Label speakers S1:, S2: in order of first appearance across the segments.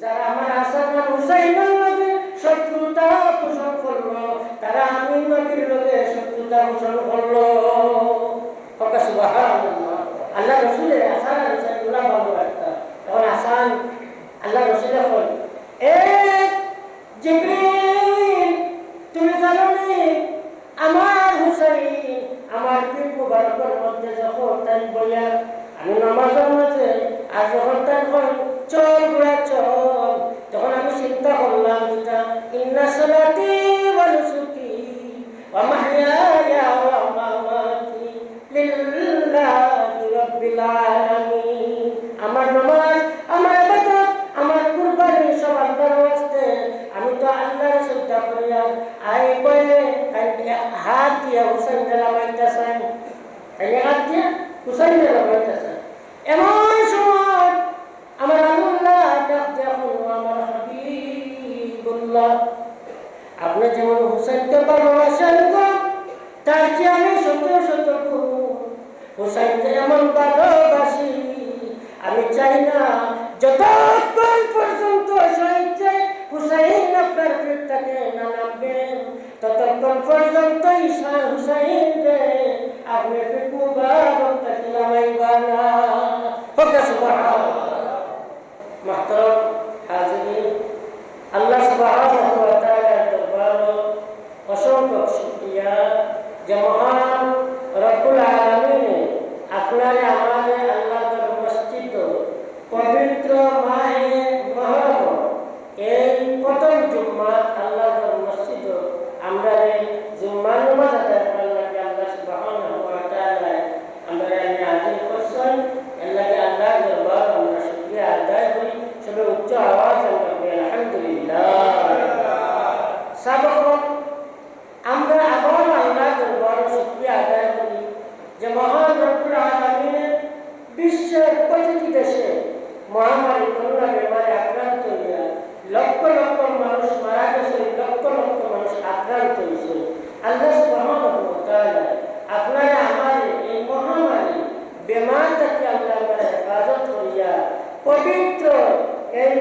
S1: যারা আমার হাসান আর হুসাইনের লগে শত্রুতা পোষণ করলো, তারা আমি নবীর লগে শত্রুতা পোষণ করলো। সুবহানাল্লাহ। আল্লাহ রসুলের হাসান আর হুসাইন গুলা ভালো একটা। তখন হাসান আল্লাহ রসুল এখন জিবরিল, তুমি জানো নি আমার হুসাইন আমার পিঠ মুবারকের মধ্যে যখন তাই বইয়া আমি নামাজের মাঝে আর যখন তাই চল ঘোড়া চল, তখন আমি চিন্তা করলাম ইন্না সালাতি ওয়া নুসুকি ওয়া মাহইয়ায়া ওয়া মামাতি লিল্লাহি রাব্বিল আলামিন। আমার নামাজ, আমার ইবাদত, আমার কুরবানি সব আল্লাহর ওয়াস্তে। আমি তো আল্লাহর চিন্তা করিয়া আই বলে হাত দিয়া হুসাইন লাগাইতেছেন, হাত দিয়া হুসাইন লাগাইতেছেন। এমন সময় আমার আল্লাহ ডাক দেখুন, আমার হাবিবুল্লাহ, আপনি যেমন হুসাইনকে ভালোবাসেন তার চেয়ে আমি শত শত হুসাইনকে এমন ভালোবাসি। আমি চাই না যতক্ষণ পর্যন্ত শহীদ হুসাইন আপনার পিঠটাকে না নামবেন, ততক্ষণ পর্যন্ত হুসাইনকে আপনি পিঠ মুবারকটাকে নামাইবা না। মাহতারাম হাজিরিন, আল্লাহ সুবহানাহু ওয়া তাআলার দরবারে অসংখ্য শুকরিয়া যে মহান রব্বুল আলামিন আপনারে আমারে আল্লাহর মসজিদ পবিত্র মাহে মুহররম এই প্রথম জুম্মাত আল্লাহর মসজিদ আমরা জুম্মার নামাজ আদায় করার লাগে আল্লাহ সুবহানাহু ওয়া তাআলা আমরা হাজির করছেন। আল্লাহকে আল্লাহর দরবারে আমরা শুকরিয়া আদায় করি। সবে উচ্চ আওয়াজ আমরা করি আলহামদুলিল্লাহ। সাবক আমরা আবার আল্লাহর দরবারে শুকরিয়া আদায় করি যে মহান রব্বুল আলামিন বিশ্বের প্রতিটি দেশে মহামারী করোনা বেমারে আক্রান্ত হইয়া লক্ষ লক্ষ মানুষ মারা গেছে, লক্ষ লক্ষ মানুষ আক্রান্ত হয়েছে। আল্লাহ সুবহানাহু ওয়া তাআলা আপনারা আমার এই মহামারী বেমার থেকে আল্লাহ আমাদের হেফাজত করিয়া পবিত্র এই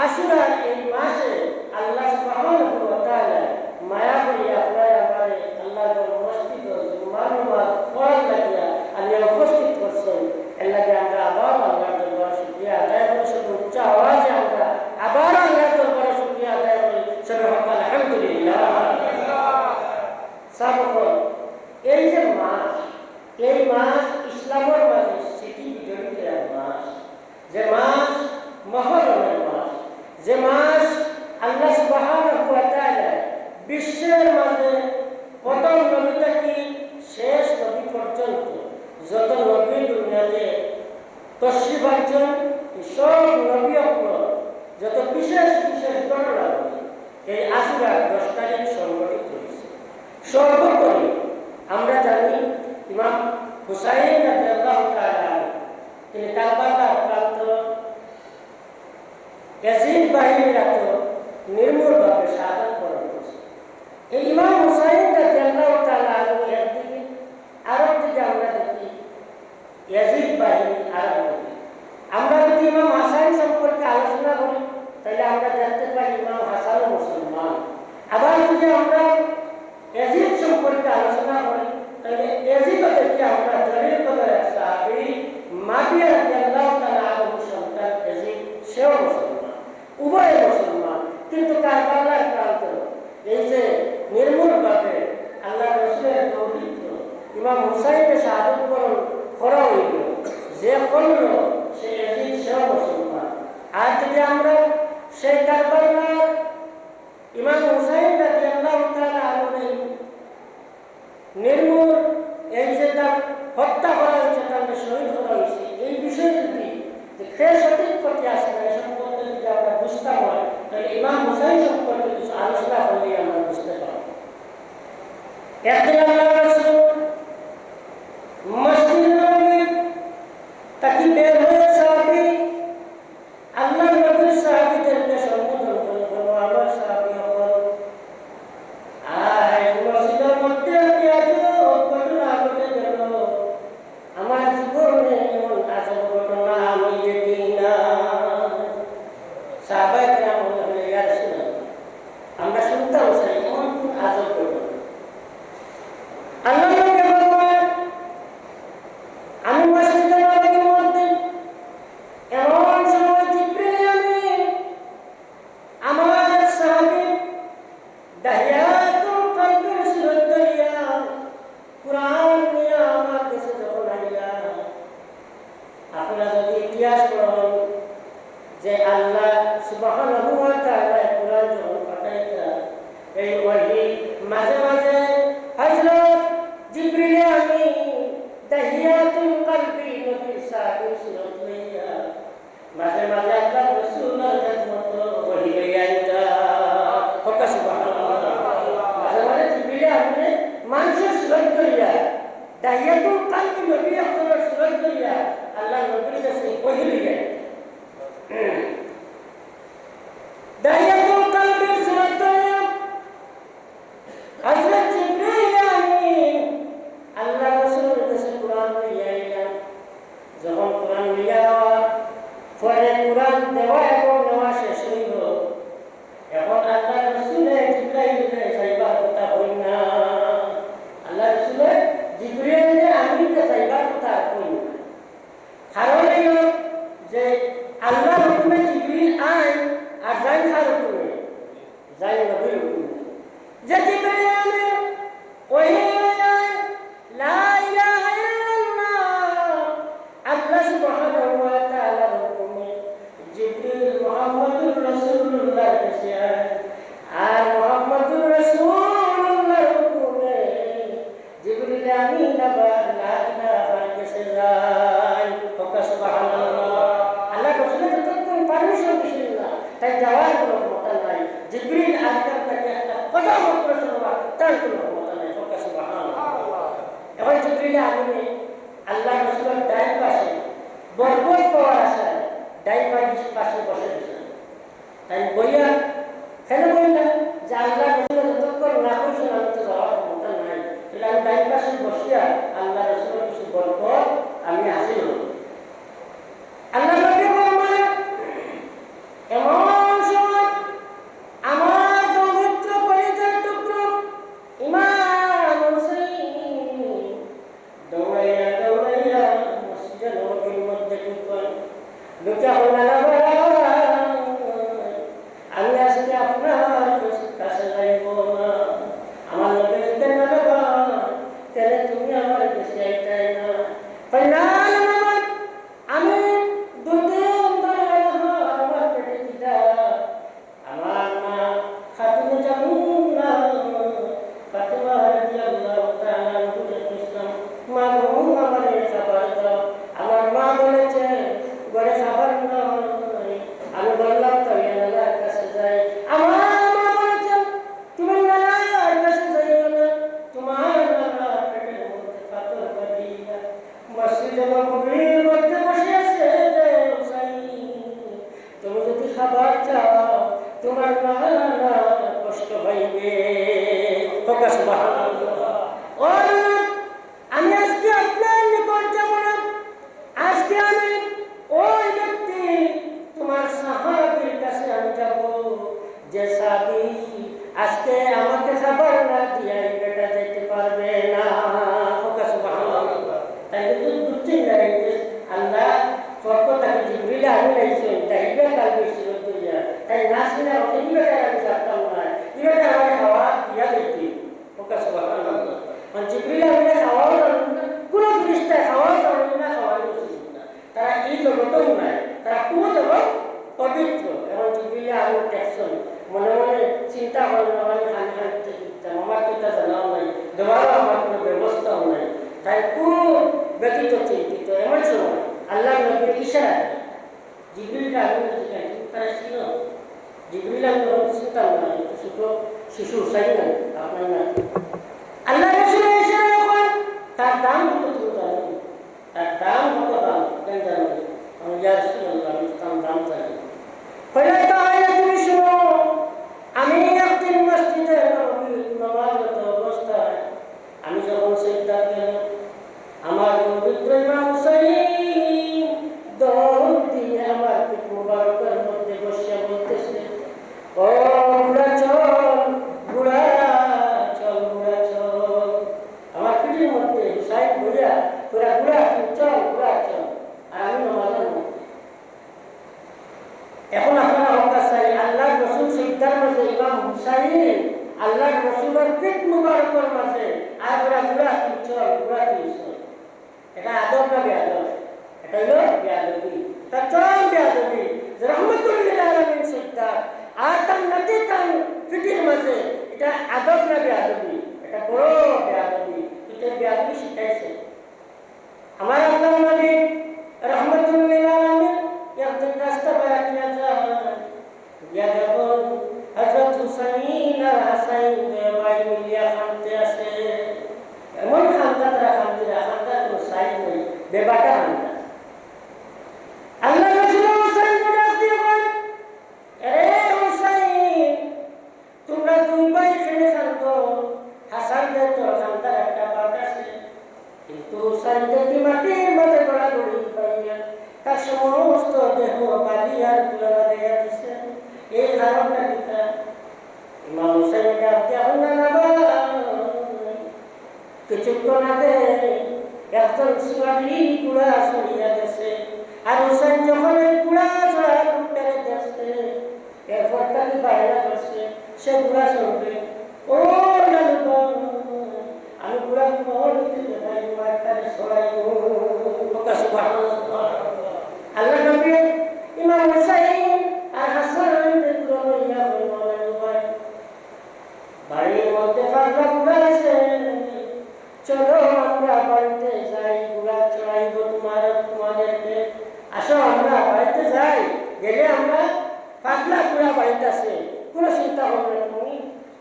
S1: আশুরার এই মাসে আল্লাহ সুবহানাহু ওয়া তাআলা মায়া করিয়া আপনারা আমার আল্লাহর মসজিদ জুম্মার নামাজ পড়ার লাগিয়া আল্লাহ উপস্থিত করছেন। এর লাগে আমরা আবার আল্লাহর দরবারে শুকরিয়া আদায় করি। শুধু উচ্চ আওয়াজে আমরা আবার আল্লাহর দরবারে শুকরিয়া আদায় করি। সবে আলহামদুলিল্লাহ। সাবকন এই যে মাস, এই মাস ইসলামের মাঝে স্মৃতি বিজড়িত এক মাস, যে মাস মুহররমের মাস, যে মাস আল্লাহ সুবহানাহু ওয়া তাআলা বিশ্বের মাঝে প্রথম নবী থেকে শেষ নবী পর্যন্ত যত নবী দুনিয়াতে তশরিফ আনছেন, সব নবী যত বিশেষ বিশেষ ঘটনা এই আশুরার 10 তারিখ সংঘটিত হয়েছে। সর্বোপরি আমরা জানি ইমাম হুসাইন রাদিয়াল্লাহু তাআলা তিনি কারবালার প্রান্ত ইয়াজিদ বাহিনীর হাতে নির্মূলভাবে শাহাদাত বরণ করেছে। এই ইমাম হুসাইন রাদিয়াল্লাহু তাআলা একদিকে, আরেকদিকে আমরা দেখি ইয়াজিদ বাহিনী আরেকদিকে। আমরা যদি ইমাম হাসান সম্পর্কে আলোচনা করি তাহলে আমরা দেখতে পাই ইমাম হাসান মুসলমান। আবার যদি আমরা ইয়াজিদ সম্পর্কে আলোচনা করি তাহলে ইয়াজিদও দেখি আমরা জলিল কদরের সাহাবী মাবিয়া রাদিয়াল্লাহু তাআলা আনহু সন্তান ইয়াজিদ, সেও মুসলমান, উভয় মুসলমান। কিন্তু কারবালার প্রান্ত এই যে নির্মূলভাবে আল্লাহ রসুলের তৌহিদ ইমাম হুসাইনকে শাহাদাত বরণ করা হইল, যে করল সে ইয়াজিদ, সেও মুসলমান। আর যদি আমরা সেই কারবালার ইমাম হুসাইন রাদিয়াল্লাহু তাআলা আনহু নির্মূল এই যে তার হত্যা করা হয়েছে, তাকে শহীদ করা হয়েছে, এই বিষয়ে যদি সঠিক প্রতি আসে না, এই সম্পর্কে যদি আমরা বুঝতাম হয় তাহলে ইমাম হুসাইন সম্পর্কে কিছু আলোচনা করলে আমরা বুঝতে পারব। একদিন আল্লাহ রাসূল মসজিদে নববী তাকে বের হয়ে সাহাবী আল্লাহ নবীর সাহাবীদেরকে সম্বোধন করে বলল, আমার সাহাবী হল মসজিদের মধ্যে ঘটনা ঘটে গেল, আমার জীবনে এমন আজব ঘটনা আমি দেখি না। সাহাবা যদি ইতিহাস পড়ুন যে আল্লাহ সুবহানাহু ওয়া তাআলা কুরআন যখন পাঠাইতা এই ওয়াহি মাঝে মাঝে হযরত জিবরিল আমিন তাহিয়াতুল কলবি নবী সাহেব সুরত লইয়া মাঝে মাঝে আল্লাহ রাসূলের খিদমত ওয়াহি লইয়া আইতা হকা সুবহানাল্লাহ মাঝে মাঝে জিবরিল আমিন মানুষের সুরত লইয়া তাহিয়াতুল কলবি নবী আপনার সুরত লইয়া আল্লাহ নবীর কাছে ওয়াহি লইয়া দাহিয়াতুল কলবির সুরত লইয়া হযরত জিবরিল আমিন আল্লাহ রাসূলের কাছে কুরআন লইয়া আইলেন যখন কুরআন লইয়া পরে কুরআন দেওয়া এবং নেওয়া শেষ হইল এখন আল্লাহ রাসূলে জিবরাইলকে চাইবার কথা হই না আল্লাহ রাসূলে জিবরাইলকে আমিনকে চাইবার কথা কই না কারণ হইল যে আল্লাহ হুকুমে জিবরিল আইন আর যাই খার হুকুমে যাই নবীর হুকুমে যে জিবরিল আমিন ওই লা ইলাহা ইল্লাল্লাহ আল্লাহ সুবহানাহু ওয়া তাআলার হুকুমে জিবরিল মুহাম্মদুর রাসূলুল্লাহর কাছে আর মুহাম্মদুর রাসূলুল্লাহর হুকুমে জিবরিল আমিন লা ইলাহার কাছে যায় সুবহানাল্লাহ আল্লাহ রাসূলের তখন পারমিশন দিছিল না তাই যাওয়ার কোনো ক্ষমতা নাই জিবরিল আজকাল তাকে একটা কথা মাত্র শোনা তার কোনো ক্ষমতা নাই সুবহানাল্লাহ এখন জিবরিল আমিন আল্লাহ রাসূলের ডাইন পাশে বরকত পাওয়ার আশায় ডাইন পাশে বসে গেছেন তাই বইয়া কেন বললেন যে আল্লাহ রাসূলের তখন না কইছেন আমি তো যাওয়ার ক্ষমতা নাই তাহলে আমি ডাইন পাশে বসিয়া আল্লাহ রাসূলের কিছু বরকত আমি হাসিল হব আল্লাহ নবী ফরমান এমন সময় আমার পবিত্র পরিচয় টুকরো ইমাম হুসাইন দৌড়াইয়া মসজিদে নববীর মধ্যে ঢুকলেন ঢুকে বললেন আমি আজকে আপনার কাছে যাইব না আমার নবী যদি না যাবা তাহলে তুমি আমার কাছে আইতাই না আমি দুদিন ধরে আমার পেটে দিদা আমার মা খাতুনে জামুনা ফাতিমা রাদিয়াল্লাহু তাআলা বলেছেন মা গো আমার খাবার দাও আমার মা বলেছে ঘরে খাবার নাই আমি বললাম তো ইয়ালার কাছে যাই আমার মা বলেছেন তুমি নানার কাছে যাইও না তোমার নানা পেটের মধ্যে পাথর বাঁধিয়া মসজিদে নববীর মধ্যে বসে আছে তুমি যদি খাবার চাও তোমার নানা কষ্ট পাইবে সুবহানাল্লাহ ও আমি আজকে আপনার নিকট যাব না আজকে আমি ওই ব্যক্তি তোমার সাহাবীর কাছে আমি যাব যে সাহাবী আজকে আমাকে খাবার না দিয়ে বেটা যেতে পারবে না সুবহানাল্লাহ তাই কিন্তু দুটি দাঁড়াইতে আল্লাহ ফটোটাকে জিবরিল আমিন আইছেন তাইবা কাল বেশি দিয়া তাই নাসিনা ওকে ইবেটা আমি জানতাম না ইবেটা আমার খাওয়া দিয়া দিতি সুবহানাল্লাহ মানে জিবরিল আমিন খাওয়াও জানেন না কোনো ফেরেশতা খাওয়াও জানেন না খাওয়াও জানেন না তারা এই জগতেও নাই তারা পুরো জগৎ পবিত্র এবং জিবরিল আমিন দেখছেন মনে মনে চিন্তা করেন আমি খালি খালি চিন্তা আমার তো তা জানাও নাই দেওয়ারও আমার কোনো ব্যবস্থাও নাই তাই পুরো ব্যতীত চিন্তিত এমন সময় আল্লাহ নবীর ইশারা জিবরিল আমিন যেখানে তারা ছিল জিবরিল আমিন চিন্তা না ছোট শিশু হুসাইন না আপনার না আল্লাহ রাসূলের ইশারা যখন তার দাম কত তুমি জানো তার দাম কত দাম কেন জানো আমি ইয়া রাসূলুল্লাহ আমি তার দাম জানি পরে তাহলে তুমি শুনো আমি একদিন মসজিদে নববীর নামাজরত অবস্থায় আমি যখন সিজদা গেলাম আমার পবিত্র ইমাম হুসাইন দৌড় দিয়ে আমার পিঠ মুবারকের মধ্যে বসিয়া বলতেছে ও বুড়া চল বুড়া চল বুড়া চল আমার পিঠের মধ্যে হুসাইন বুড়া বুড়া বুড়া চল বুড়া চল আর আমি নামাজের মধ্যে এখন আপনারা হত্যা চাই আল্লাহ রসুল সিদ্ধার মাঝে ইমাম হুসাইন আল্লাহ রসুলের পিঠ মুবারকের মাঝে আর বুড়া বুড়া চল বুড়া চল এটা আদব না বেআদব হলো বেয়াদবি, তার চরম বেয়াদবি। রহমতুল লিল আলামিন সিদ্ধার আর তার নাতি তার ফিটির মাঝে এটা আদব না বেয়াদবি, এটা বড় বেয়াদবি। এটা বেয়াদবি শিখাইছে আমার আল্লাহ নবী রহমতুল লিল আলামিন। একদিন রাস্তা বেড়াতে যায়, গিয়া দেখুন হযরত হুসাইন আর হাসাইন ভাই মিলিয়া খানতে আছে। এমন খান্দা তারা খান্দা, খান্দা কোনো সাইড নেই, বেবাটা খান্দা। আল্লাহ রাসূল হুসাইনকে ডাক দিয়ে বলেন, আরে হুসাইন, তোমরা দুই ভাই এখানে খান্দো, হাসান দে তোর খান্দার একটা পাট আছে। কিন্তু হুসাইন দেখি মাটির মাঝে গড়াগড়ি পাইয়া তার সমস্ত দেহ বালি আর তুলা লাগাইয়া দিছে। এই কারণটা কিতা? ইমাম হুসাইন ডাক দিয়ে বললেন, কিছুক্ষণ আগে একজন সুয়ালি কুড়া সরিয়া গেছে, আর হুসাইন যখন এই কুড়া ছড়া টুকটারে দেখছে, এরপর তাকে বাইরে করছে, সে কুড়া সরবে। ও লালু, আমি কুড়া কল দিতে পারি, মারটারে সরাই আল্লাহ নবী ইমাম হুসাইন আর হাসান বাড়ির মধ্যে পাগলা কুড়া আছে, চলো আমরা বাড়িতে যাই, গুড়া চড়াইব তোমাদেরকে, আসো আমরা বাড়িতে যাই। গেলে আমরা পাগলা গুড়া বাড়িতে আছে, কোনো চিন্তা হবে না, তুমি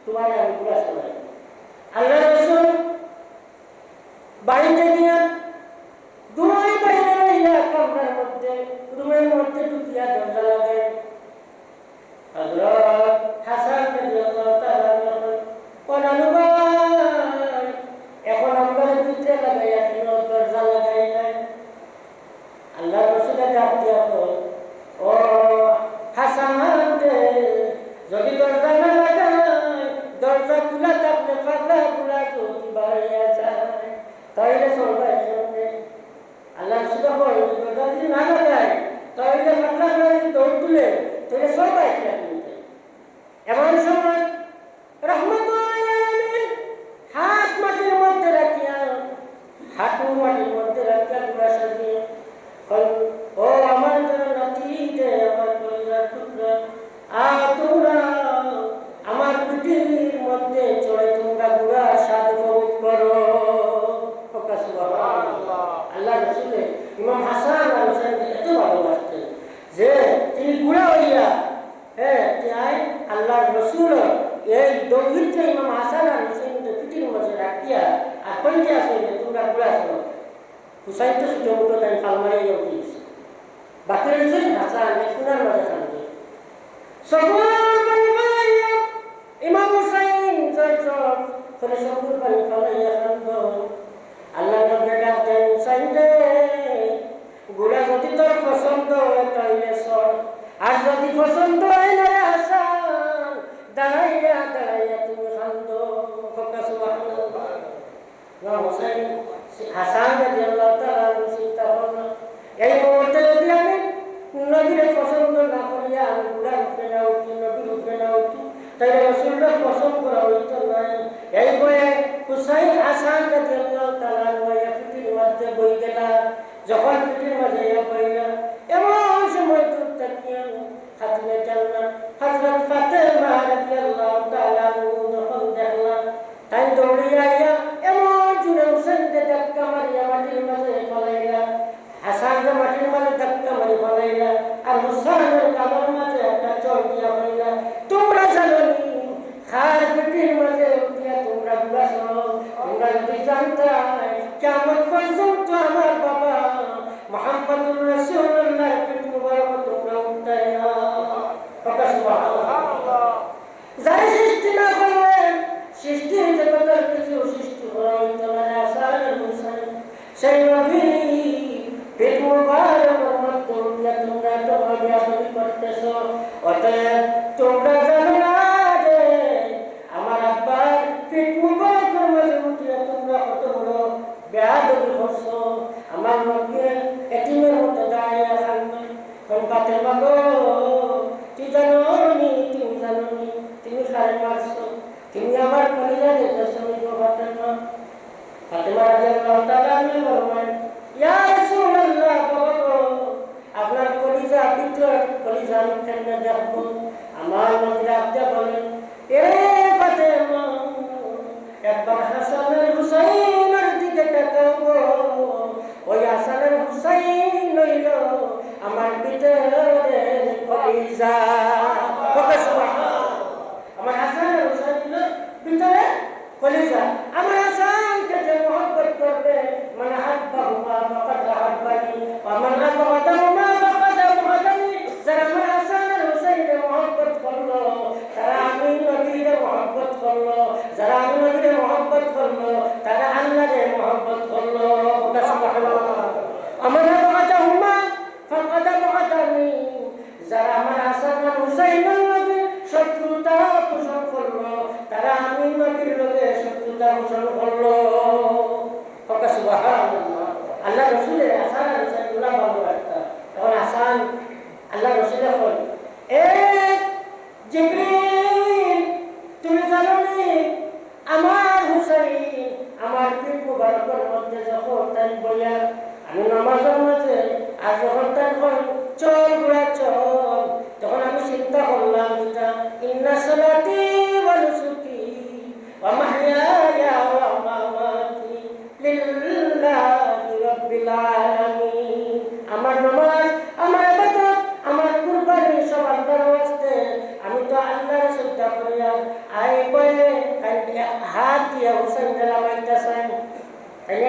S1: তোমার আমি গুড়া চড়াই। আল্লাহ রাসূল বাড়িতে গিয়ে দুই বাইরে রইয়া কামরার মধ্যে রুমের মধ্যে ঢুকিয়া দরজা লাগাই। হযরত হাসান রাদিয়াল্লাহু তাআলা এখন আমরা ভিতরে লাগাইয়া কেন দরজা লাগাই নাই? আল্লাহ রাসূলের ডাক দিয়া কল, ও হাসান রে, যদি দরজা না লাগাই, দরজা খোলা থাকলে পাগলা গুলা যদি বাড়িয়া যায় তাইলে সবাই শুনবে। আল্লাহ রাসূল কল, দরজা যদি না লাগাই তাইলে পাগলা গুলা যদি দৌড় তুলে তাহলে সবাই শুনবে। এমন সময় রহমতুল হাত মাটির মধ্যে রাখিয়া, হাঁটু মাটির মধ্যে রাখিয়া গুড়া সাজিয়ে ও আমার নাতি রে, আমার কলিজার টুকরা, আর তোমরা আমার পিঠির মধ্যে চড়ে তোমরা গুড়া স্বাদ উপভোগ করো। আল্লাহ রাসূল ইমাম হাসান আর হুসাইনকে এত ভালোবাসতেন যে তিনি গুড়া হইয়া আল্লাহর রাসূল এই দৌহিত্র ইমাম হাসান আর হুসাইনকে পিঠির মধ্যে রাখিয়া আর কইতে আসে তোমরা গুড়া চলো। হুসাইন তো ছোট মোটো তাই ফাল মারিয়া উঠিয়েছে, বাকি রয়েছে হাসান সোনার মাঝে খানবে। ইমাম হুসাইন করে সবুর পানি ফালাইয়া খানব। আল্লাহ নবী ডাক দেন, হুসাইন রে, গুড়া যদি তোর পছন্দ হয় তাইলে সর, আর যদি পছন্দ হয় না হাসান, দাঁড়াইয়া দাঁড়াইয়া তুমি খান্দ। হুসাইন হাসান রাদিয়াল্লাহু তাআলা চিন্তা করলেন, এই মুহূর্তে যদি আমি নবীর পছন্দ না করিয়া আমি গুড়ার উপরে না উঠি, নবীর উপরে না উঠি, তাইলে রাসূলুল্লাহ পছন্দ করা হইত না। এই বয়ে হুসাইন হাসান রাদিয়াল্লাহু তাআলা পিঠির মধ্যে বই গেলা। যখন পিঠির মধ্যে বইলা, এমন সময় দূর তাকিয়া খাতুনে জান্নাত হযরত ফাতেমা রাদিয়াল্লাহু তাআলা যখন দেখলাম, তাই দৌড়িয়া আইয়া এমন জোরে হুসাইনকে ধাক্কা মারিয়া মাটির মাঝে ফলাইলা, হাসানকে মাটির মাঝে ধাক্কা মারি ফলাইলা, আর হুসাইনের কাবার মাঝে একটা চর দিয়া হইলা। তোমরা জানো নি খার পিঠির মাঝে উঠিয়া তোমরা গুড়া চলো? তোমরা যদি জানতা কিয়ামত পর্যন্ত আমার বাবা মুহাম্মদুর রাসূলুল্লাহর পিঠ মুবারক তোমরা উঠতাই না। সুবহানাল্লাহ। যারা সৃষ্টি না করলেন, সৃষ্টির জগতের কিছু সৃষ্টি করা হইত না। হাসান আর হুসাইন সেই নবী পিঠ মুবারকের মধ্যে উঠিয়া তোমরা তো বেয়াদবি করতেছ। অতএব তোমরা জানো না যে আমার আব্বার পিঠ মুবারকের মধ্যে উঠিয়া তোমরা কত বড় বেয়াদবি করছো। আমার নবী এতিমের মতো দাঁড়াইয়া থাকবেন, ফাতেমা গো, তুই জানো নি, তুমি জানো নি, তুমি খারে মারছো, তুমি আমার কলিজা দেখেছো গো ফাতেমা। ফাতেমা রাদিয়াল্লাহু তাআলা বলেন, ইয়া রাসূলুল্লাহ, বাবা ভিতর কলিজা আমি কেমনে দেখবো? আমার নবী রাখতে বলেন, এ ফাতেমা, একবার হাসানের হুসাইনের দিকে তাকাবো। ওই হাসানের হুসাইন হইল আমার ভিতরে কলিজা। আমার হাসানের হুসাইন হইল ভিতরে কলিজা। আমার হাসানকে যে মহব্বত করবে, মানে হাব্বাহুমা ফাকাদ আহাব্বানি ওয়া মান আবগাদাহুমা ফাকাদ আবগাদানি। যারা আমার হাসানের হুসাইনকে মহব্বত করলো তারা আমি নবীরে মহব্বত করলো, যারা আমি নবীরে মহব্বত করলো তারা আল্লাহরে মহব্বত করলো। সুবহানাল্লাহ। আমার আবগাদাহুমা ফাকাদ আবগাদানি। যারা আমার হাসান আর হুসাইনের লগে শত্রুতা পোষণ করলো তারা আমি নবীর লগে শত্রুতা পোষণ করলো। সুবহানাল্লাহ। আল্লাহ রাসূলের হাসান আর হুসাইনুল্লাহ ভালোবাসা। তখন হাসান আল্লাহ রাসূল বলেন, এ জিবরিল, তুমি জানো নি আমার হুসাইন আমার পিঠ মুবারকের মধ্যে যখন তাই বইয়া আমি নামাজের মাঝে আর যখন তাই চল গুড়া চল, তখন আমি চিন্তা করলাম ইন্না সালাতি ওয়া নুসুকি ওয়া মাহইয়ায়া ওয়া মামাতি লিল্লাহি রাব্বিল আলামিন। আমার নামাজ, আমার ইবাদত, আমার কুরবানি সব আল্লাহর ওয়াস্তে। আমি তো আল্লাহর শ্রদ্ধা করি। আই বলে হাত দিয়া হুসাইনের লাগাইতেছেন,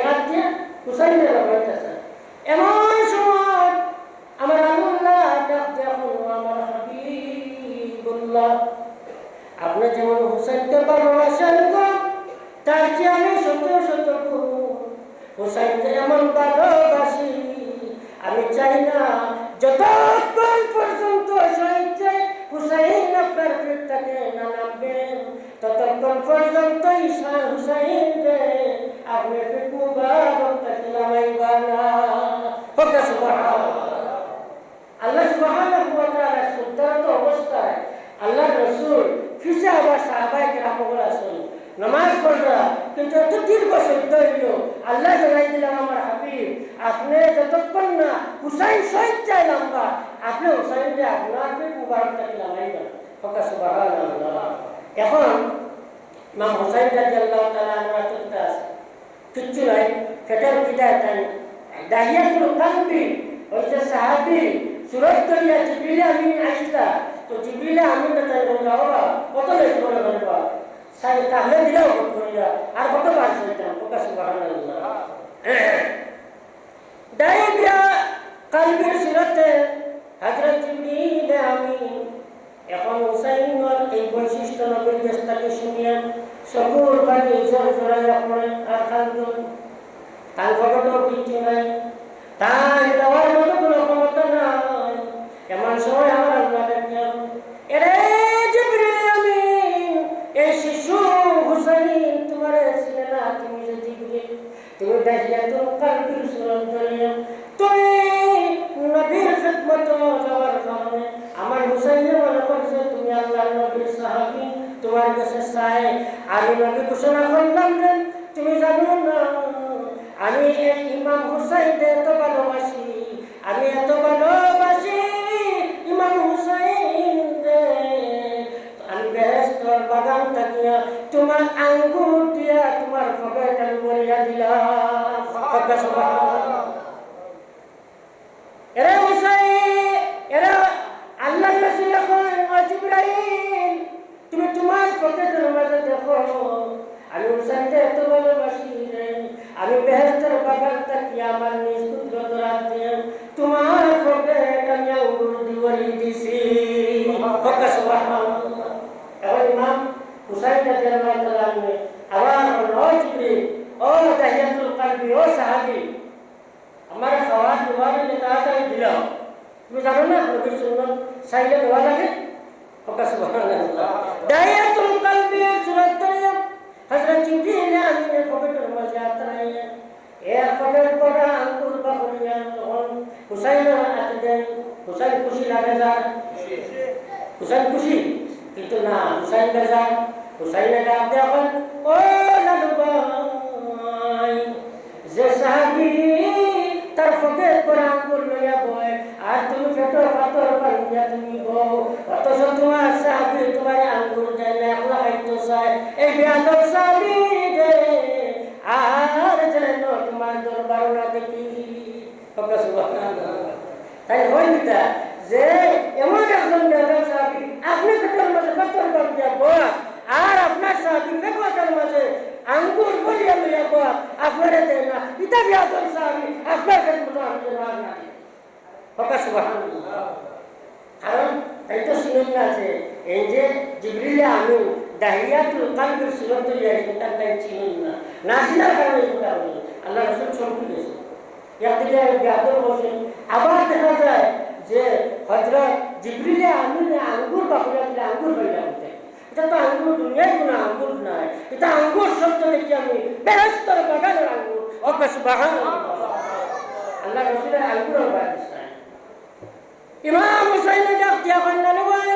S1: হাত দিয়া হুসাইনের লাগাইতেছেন। এমন সময় আমার আল্লাহ ডাক দেখুন, আমার হাবিবুল্লাহ, আপনি যেমন হুসাইনকে ভালোবাসেন তার চেয়ে আমি শত শত গুণ হুসাইনকে এমন ভালোবাসি। আমি চাই না যতক্ষণ পর্যন্ত শহীদ হুসাইন আপনার পিঠটাকে না নামবেন ততক্ষণ পর্যন্ত হুসাইনকে আপনি পিঠ মুবারকটাকে নামাইবা না। আল্লাহ সুবহানাহু ওয়া তাআলা সুন্নাত অবস্থায় আল্লাহ রাসূল ফিসা আবার সাহাবায়ে কেরামগুলো আছেন নামাজ পড়রা, কিন্তু এত দীর্ঘ সহ্য হইল। আল্লাহ জানাই দিলাম, আমার হাবিব, আপনি যতক্ষণ না হুসাইন শহীদ চাই লম্বা, আপনি হুসাইনকে আপনার পিঠ মুবারকটাকে নামাইবেন। সুবহানাল্লাহ। এখন ইমাম হুসাইন রাদিয়াল্লাহু তাআলা আনহু চলতে আছে, কিচ্ছু নাই, ফেটার বিদায় তাই দাহিয়াতুল কালবি হচ্ছে সাহাবী সুরত করিয়া জিবরিল আমিন আইসা। তো জিবরিল আমিন তাই বলল, বাবা কত লেট করে বলবা সাই তাহলে দিলাও করিয়া আর কত বার হইতাম। সুবহানাল্লাহ। দাহিয়া কালবির সুরতে হযরত জিবরিল আমিন এখন হুসাইনের এই বৈশিষ্ট্য নবীর দেশটাকে শুনিয়া সবুর বাড়ি জোর জোড়ায় রাখলেন আর খালদুন তার ফটোটাও কিচ্ছু নাই, তাই দেওয়ার মতো কোনো ক্ষমতা নাই। এমন সময় আমার আল্লাহ দেখলেন, এরে জিবরিল আমিন, এই শিশু হুসাইন তোমার ছিলে না, তুমি যে জিবরিল, তুমি দাহিয়াতুল কালবির সুরত ধরিয়া তুমি নবীর খিদমত যাওয়ার কারণে আমার হুসাইন মনে করছে তুমি আল্লাহর নবীর সাহাবী, তোমার কাছে চাই আমি নবী ঘোষণা করলাম যে তুমি জানো না আমি এই ইমাম হুসাইনকে এত ভালোবাসি, আমি এত ভালোবাসি ইমাম হুসাইনকে, আমি বেহেশতের বাগান থাকিয়া তোমার আঙ্গুর দিয়া তোমার পকেট আমি বলিয়া দিলাম। এরা হুসাইন, এরা আল্লাহ রাসূল করেন, ও জিবরাইল, তুমি তোমার পকেটের মাঝে দেখো আমি হুসাইনকে এত ভালোবাসি, আমি বেহেশতের বাগান থাকি আমার নিজ পুত্র দরাজ দিয়ে তোমার পকেট আমি আঙ্গুর দিবরি দিছি। সুবহানাল্লাহ। এখন ইমাম হুসাইন রাদিয়াল্লাহু তাআলা আনহু আবার ও জিবরিল, ও দাহিয়াতুল কালবি, ও সাহাবী, আমার খাওয়ার দুয়ারে তাড়াতাড়ি দিলাম, তুমি জানো না নবীর সুন্নাত চাইলে দোয়া লাগে। সুবহানাল্লাহ। দাহিয়াতুল কালবি সুরত ধরিয়া হযরত জিবরিল আমিনের পকেটের মাঝে আতরাইয়া এর পকেট পড়া আঙ্গুর বাকরিয়া তখন হুসাইনের হাতে দেন। হুসাইন খুশি লাগে যায়, হুসাইন খুশি, কিন্তু না হুসাইন বেজার। হুসাইনের ডাক দেখেন, ও লালু ভাই, যে সাহাবী তার পকেট পড়া আঙ্গুর লইয়া বয় আর তুমি পাথর বানিয়া তুমি বউ, অথচ তোমার সাহাবী তোমার আঙ্গুর দেয় না, একলা খাইতে চায়। এই বেয়াদব সাহাবী রে, আর যেন তোমার দরবার না দেখি। তাই হয় না যে এমন একজন বেয়াদব সাহাবী আপনি পেটের মাঝে পাথর বানিয়া বউ, আর আপনার সাহাবী পেটের মাঝে আঙ্গুর বলিয়া লইয়া বউ আপনারা দেয় না, এটা বেয়াদব সাহাবী আপনার পেটের মতো আঙ্গুর না। কারণ তাই তো শুনেন না যে এই যে জিবরিলে আমিন দাহিয়াতুল কালবির সুরত তৈরি হয়েছে, তার তাই ছিলেন না ছিলার কারণে এই কারণে আল্লাহ রসুল চমকে গেছে। একদিকে বেয়াদব বসেন, আবার দেখা যায় যে হযরত জিবরিলে আমিন আঙ্গুর বাকুড়া দিলে আঙ্গুর হয়ে যাবে। এটা তো আঙ্গুর দুনিয়ায় কোনো আঙ্গুর নাই, এটা আঙ্গুর শব্দ দেখি আমি বেহেশতের বাগানের আঙ্গুর। আল্লাহ রসুলের আঙ্গুরের বাগান। ইমাম হুসাইন ডাক দিয়া কন্যা নেবাই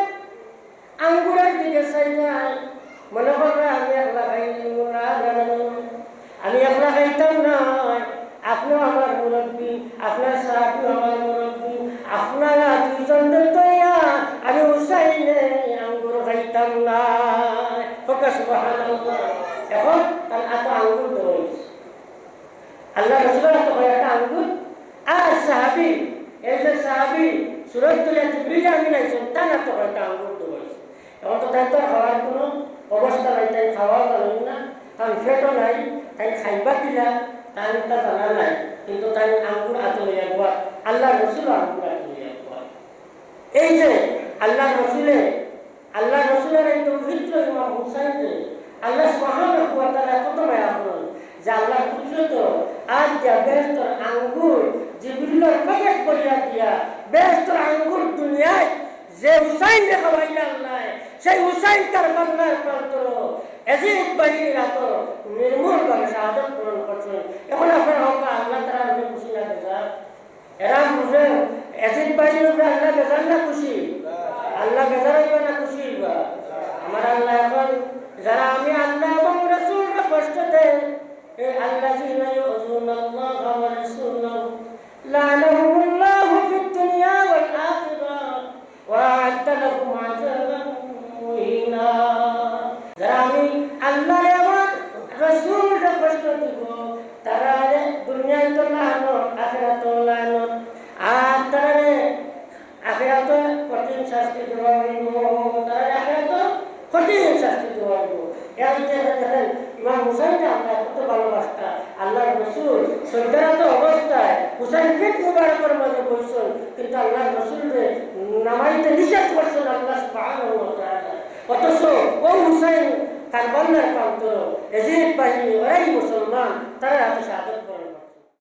S1: আঙ্গুরের দিকে চাই নাই, মনে করবে আমি একলা খাইতাম নয়, আপনিও আমার মুরব্বী, আপনার সাহাবী আমার মুরব্বী, আপনারা দুইজনের তৈয়া আমি হুসাইনে আঙ্গুর খাইতাম না। এখন তার এত আঙ্গুর ধরেছে আল্লাহ রসুলের এত একটা আঙ্গুর, আর সাহাবী এই যে সাহাবী সুরত তুলে জিবরিলে আমিন আইছেন তা না তো একটা আঙ্গুর ধরেছে। এখন তো তাই তো খাওয়ার কোনো অবস্থা নাই, তাই খাওয়াও জানেন না, তার ফেটও নাই, তাই খাইবা দিলা তাই তা জানা নাই, কিন্তু তাই আঙ্গুর আতো লইয়া গোয়া আল্লাহ রসুল আঙ্গুর আতো লইয়া গোয়া। এই যে আল্লাহ রসুলের এই পবিত্র ইমাম হুসাইন আল্লাহ সুবহানাহু ওয়া তাআলা কত মায়া করেন যে আল্লাহ খুশি তো আজ যা বেহেশতের আঙ্গুর জিবরিলের পকেট করিয়া দিয়া বেহেশতের আঙ্গুর দুনিয়ায় যে হুসাইন খাওয়াইলা আল্লাহ, সেই হুসাইন কারবালার প্রান্তর এজিদ বাহিনীর হাত নির্মূল করে শাহাদত পূরণ করছেন। এখন আপনার হোক আল্লাহ তারা আমাকে খুশি না বেজার, এরা বুঝে এজিদ বাহিনীর উপরে আল্লাহ বেজার না খুশি, আল্লাহ বেজার হইবা না খুশি হইবা? আমার আল্লাহ এখন যারা আমি আল্লাহ এবং রাসূলকে কষ্ট দেয়, এই আল্লাযীনা ইউযুনাল্লাহা ওয়া রাসূলাহু লা'নাহুমুল্লাহু ফিদ দুনিয়া ওয়াল আখিরাহ ওয়া আ'আদ্দা লাহুম আযাবান মুহিনা। যারা আমি আল্লাহ এবং রাসূলকে কষ্ট দিব তারা দুনিয়ায় তো লানত, আখিরাতেও লানত, আর তারা আখিরাতে কঠিন শাস্তি দেওয়া হইব, তারা আখিরাতে কঠিন শাস্তি দেওয়া হইব। দেখেন ইমাম হুসাইনকে আমরা কত ভালোবাসতা, আল্লাহ রসুল সৈদারত অবস্থায় হুসাইন পেট মুবারকের মাঝে বসছেন, কিন্তু আল্লাহ রসুলকে নামাইতে নিষেধ করছেন আল্লাহ সুবহানাহু ওয়া তাআলা। অথচ ও হুসাইন কারবালার প্রান্তর এজিদ বাহিনী ওরাই মুসলমান, তারা হাতে শাহাদত